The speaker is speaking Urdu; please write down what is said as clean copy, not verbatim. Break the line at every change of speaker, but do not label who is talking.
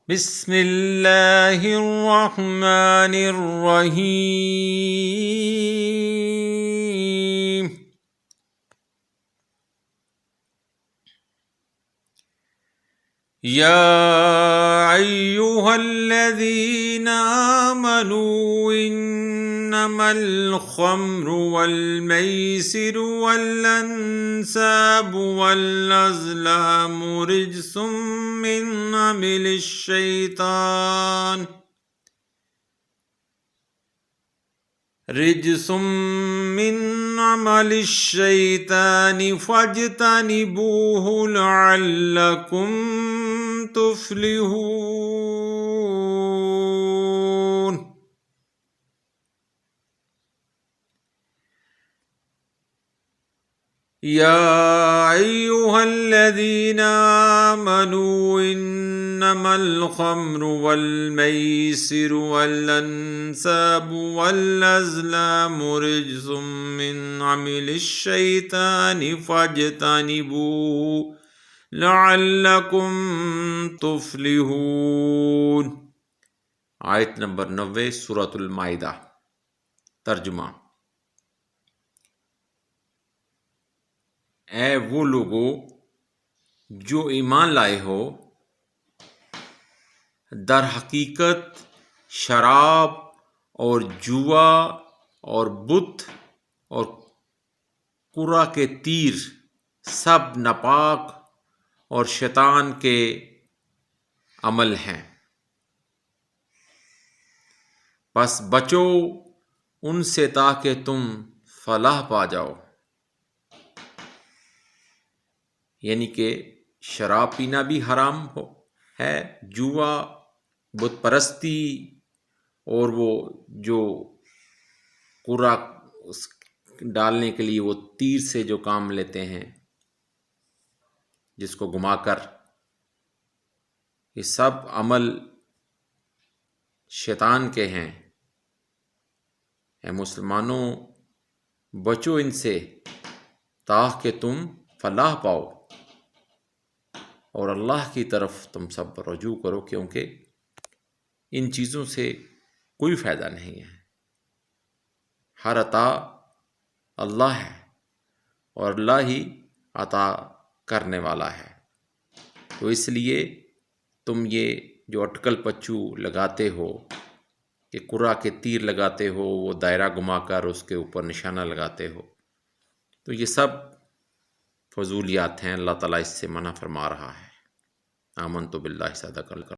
بسم اللہ الرحمن الرحیم یا ایہا الذین آمنوا انما الخمر والمیسر والانصاب والازلام رجس من عمل الشیطان فاجتنبوه لعلکم تفلحون۔ یا ایہا الذین آمنوا انما الخمر والمیسر والانصاب والازلام رجس من عمل الشیطان فاجتنبوه لعلکم تفلحون۔ آیت نمبر 90 سورۃ المائدہ۔ ترجمہ: اے وہ لوگو جو ایمان لائے ہو، در حقیقت شراب اور جوا اور بت اور قرہ کے تیر سب ناپاک اور شیطان کے عمل ہیں، پس بچو ان سے تاکہ تم فلاح پا جاؤ۔ یعنی کہ شراب پینا بھی حرام ہے، جوا، بت پرستی، اور وہ جو قرہ ڈالنے کے لیے وہ تیر سے جو کام لیتے ہیں جس کو گھما کر، یہ سب عمل شیطان کے ہیں۔ اے مسلمانوں، بچو ان سے تاکہ تم فلاح پاؤ، اور اللہ کی طرف تم سب رجوع کرو، کیونکہ ان چیزوں سے کوئی فائدہ نہیں ہے۔ ہر عطا اللہ ہے اور اللہ ہی عطا کرنے والا ہے، تو اس لیے تم یہ جو اٹکل پچو لگاتے ہو کہ قرہ کے تیر لگاتے ہو، وہ دائرہ گھما کر اس کے اوپر نشانہ لگاتے ہو، تو یہ سب فضولیات ہیں، اللہ تعالیٰ اس سے منع فرما رہا ہے۔ آمنت باللہ صدق اللہ۔